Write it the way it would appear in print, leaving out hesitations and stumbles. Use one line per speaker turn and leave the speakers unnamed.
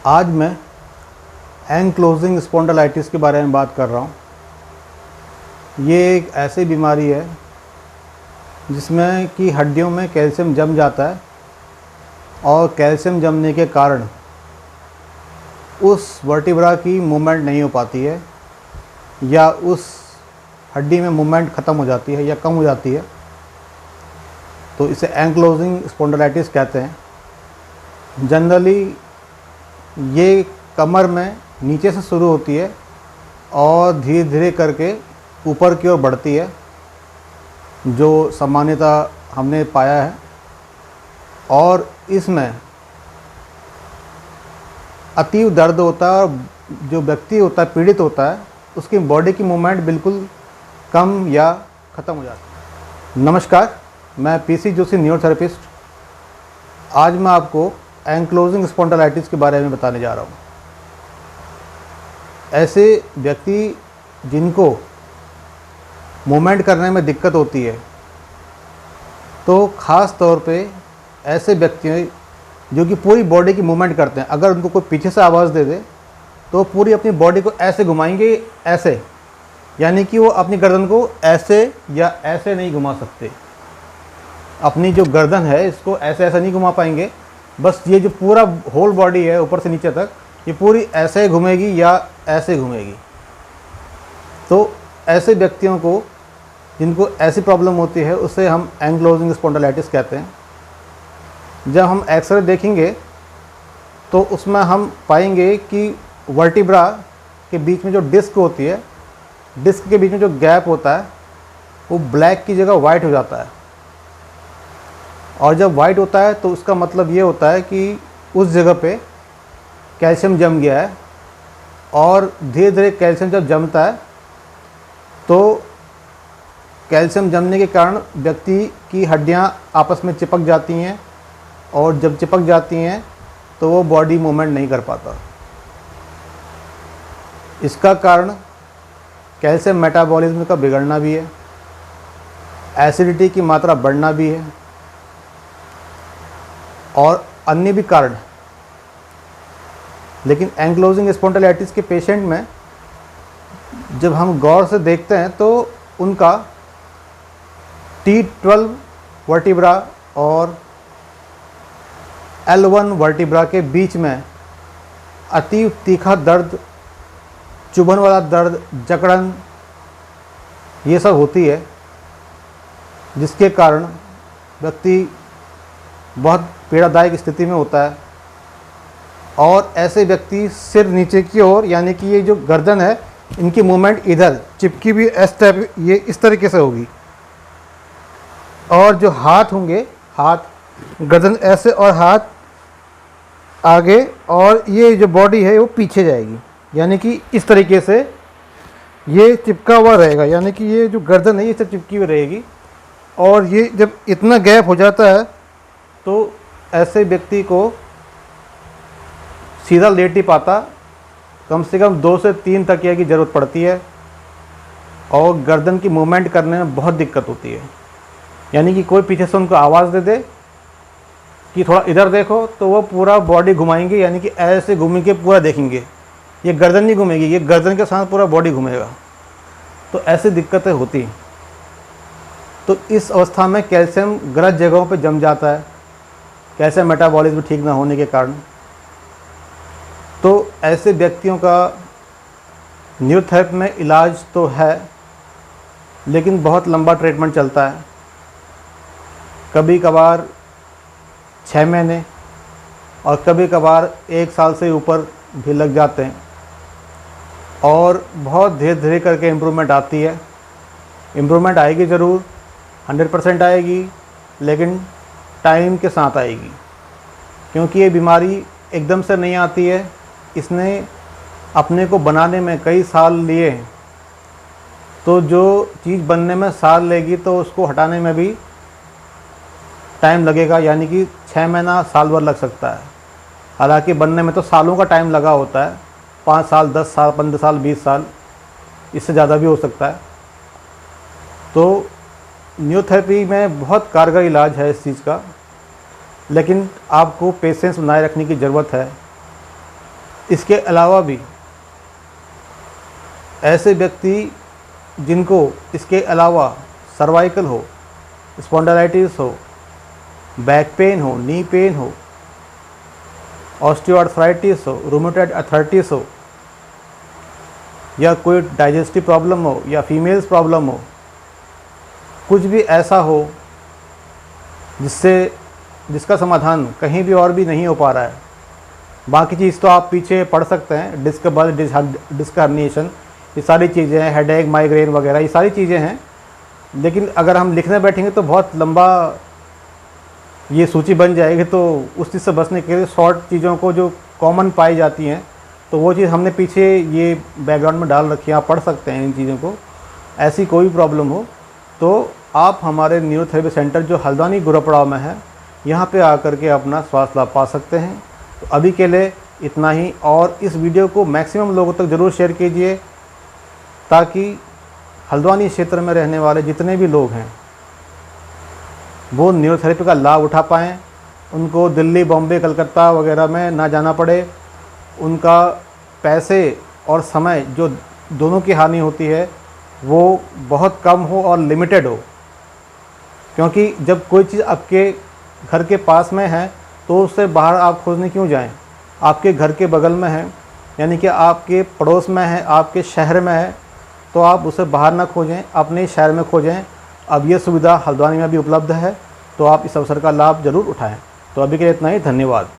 आज मैं ankylosing spondylitis के बारे में बात कर रहा हूँ। ये एक ऐसी बीमारी है जिसमें कि हड्डियों में कैल्शियम जम जाता है और कैल्शियम जमने के कारण उस वर्टिब्रा की मूवमेंट नहीं हो पाती है या उस हड्डी में मूवमेंट ख़त्म हो जाती है या कम हो जाती है, तो इसे एंक्लोजिंग स्पॉन्डिलाइटिस कहते हैं। जनरली ये कमर में नीचे से शुरू होती है और धीरे धीरे करके ऊपर की ओर बढ़ती है, जो सामान्यतः हमने पाया है। और इसमें अतीव दर्द होता है और जो व्यक्ति होता है, पीड़ित होता है, उसकी बॉडी की मूवमेंट बिल्कुल कम या ख़त्म हो जाती है। नमस्कार, मैं पीसी जोशी न्यूरोथेरेपिस्ट। आज मैं आपको एंक्लोजिंग स्पॉन्डिलाइटिस के बारे में बताने जा रहा हूँ। ऐसे व्यक्ति जिनको मूवमेंट करने में दिक्कत होती है, तो ख़ास तौर पे ऐसे व्यक्ति जो कि पूरी बॉडी की मूवमेंट करते हैं, अगर उनको कोई पीछे से आवाज़ दे दे तो पूरी अपनी बॉडी को ऐसे घुमाएंगे, ऐसे, यानी कि वो अपनी गर्दन को ऐसे या ऐसे नहीं घुमा सकते। अपनी जो गर्दन है इसको ऐसे ऐसे नहीं घुमा पाएंगे, बस ये जो पूरा होल बॉडी है ऊपर से नीचे तक, ये पूरी ऐसे घूमेगी या ऐसे घूमेगी। तो ऐसे व्यक्तियों को जिनको ऐसी प्रॉब्लम होती है उसे हम एंक्लोजिंग स्पॉन्डिलाइटिस कहते हैं। जब हम एक्सरे देखेंगे तो उसमें हम पाएंगे कि वर्टिब्रा के बीच में जो डिस्क होती है, डिस्क के बीच में जो गैप होता है वो ब्लैक की जगह वाइट हो जाता है। और जब वाइट होता है तो उसका मतलब ये होता है कि उस जगह पे कैल्शियम जम गया है। और धीरे धीरे कैल्शियम जब जमता है तो कैल्शियम जमने के कारण व्यक्ति की हड्डियां आपस में चिपक जाती हैं, और जब चिपक जाती हैं तो वो बॉडी मूवमेंट नहीं कर पाता। इसका कारण कैल्शियम मेटाबॉलिज्म का बिगड़ना भी है, एसिडिटी की मात्रा बढ़ना भी है और अन्य भी कारण। लेकिन एंक्लोजिंग स्पॉन्डिलाइटिस के पेशेंट में जब हम गौर से देखते हैं तो उनका T12 वर्टिब्रा और L1 वर्टिब्रा के बीच में अतीव तीखा दर्द, चुभन वाला दर्द, जकड़न, ये सब होती है, जिसके कारण व्यक्ति बहुत पीड़ादायक स्थिति में होता है। और ऐसे व्यक्ति सिर नीचे की ओर, यानी कि ये जो गर्दन है, इनकी मूवमेंट इधर चिपकी भी इस टाइप, ये इस तरीके से होगी। और जो हाथ होंगे, हाथ, गर्दन ऐसे और हाथ आगे, और ये जो बॉडी है वो पीछे जाएगी, यानी कि इस तरीके से ये चिपका हुआ रहेगा, यानी कि ये जो गर्दन है ये सब चिपकी हुई रहेगी। और ये जब इतना गैप हो जाता है तो ऐसे व्यक्ति को सीधा लेट नहीं पाता, कम से कम 2 से 3 तकिया की ज़रूरत पड़ती है और गर्दन की मूवमेंट करने में बहुत दिक्कत होती है। यानी कि कोई पीछे से उनको आवाज़ दे दे कि थोड़ा इधर देखो, तो वो पूरा बॉडी घुमाएंगे, यानी कि ऐसे घूम के पूरा देखेंगे। ये गर्दन नहीं घूमेगी, ये गर्दन के साथ पूरा बॉडी घूमेगा। तो ऐसी दिक्कतें होती हैं। तो इस अवस्था में कैल्शियम गलत जगहों पे जम जाता है, कैल्शियम मेटाबॉलिज्म ठीक ना होने के कारण। तो ऐसे व्यक्तियों का न्यूरोथेरेपी में इलाज तो है, लेकिन बहुत लंबा ट्रीटमेंट चलता है। कभी कभार 6 महीने और कभी कभार 1 साल से ऊपर भी लग जाते हैं। और बहुत धीरे धीरे करके इम्प्रूवमेंट आती है। इम्प्रूवमेंट आएगी ज़रूर, 100% आएगी, लेकिन टाइम के साथ आएगी, क्योंकि ये बीमारी एकदम से नहीं आती है। इसने अपने को बनाने में कई साल लिए हैं। तो जो चीज़ बनने में साल लेगी तो उसको हटाने में भी टाइम लगेगा, यानी कि 6 महीना, साल भर लग सकता है। हालांकि बनने में तो सालों का टाइम लगा होता है, 5 साल, 10 साल, 15 साल, 20 साल, इससे ज़्यादा भी हो सकता है। तो न्यूरोथेरेपी में बहुत कारगर इलाज है इस चीज़ का, लेकिन आपको पेशेंस बनाए रखने की ज़रूरत है। इसके अलावा भी ऐसे व्यक्ति जिनको इसके अलावा सर्वाइकल हो, स्पॉन्डिलाइटिस हो, बैक पेन हो, नी पेन हो, ऑस्टियोआर्थराइटिस हो, रूमेटॉइड अर्थराइटिस हो, या कोई डाइजेस्टिव प्रॉब्लम हो, या फीमेल्स प्रॉब्लम हो, कुछ भी ऐसा हो जिसका समाधान कहीं भी और भी नहीं हो पा रहा है। बाकी चीज़ तो आप पीछे पढ़ सकते हैं, डिस्क बल, डिस्क हर्निएशन, ये सारी चीज़ें हैं, हेडेक, माइग्रेन वगैरह, ये सारी चीज़ें हैं। लेकिन अगर हम लिखने बैठेंगे तो बहुत लंबा ये सूची बन जाएगी। तो उस चीज़ से बचने के लिए शॉर्ट चीज़ों को जो कॉमन पाई जाती हैं, तो वो चीज़ हमने पीछे ये बैकग्राउंड में डाल रखी है, आप पढ़ सकते हैं इन चीज़ों को। ऐसी कोई प्रॉब्लम हो तो आप हमारे न्यूरोथेरेपी सेंटर जो हल्द्वानी गुरुपड़ाव में है, यहाँ पे आकर के अपना स्वास्थ्य लाभ पा सकते हैं। तो अभी के लिए इतना ही, और इस वीडियो को मैक्सिमम लोगों तक ज़रूर शेयर कीजिए ताकि हल्द्वानी क्षेत्र में रहने वाले जितने भी लोग हैं वो न्यूरोथेरेपी का लाभ उठा पाएँ, उनको दिल्ली, बॉम्बे, कलकत्ता वगैरह में ना जाना पड़े, उनका पैसे और समय जो दोनों की हानि होती है वो बहुत कम हो और लिमिटेड हो। क्योंकि जब कोई चीज़ आपके घर के पास में है तो उससे बाहर आप खोजने क्यों जाएं? आपके घर के बगल में है, यानी कि आपके पड़ोस में है, आपके शहर में है, तो आप उसे बाहर ना खोजें, अपने शहर में खोजें। अब ये सुविधा हल्द्वानी में भी उपलब्ध है, तो आप इस अवसर का लाभ ज़रूर उठाएं। तो अभी के लिए इतना ही, धन्यवाद।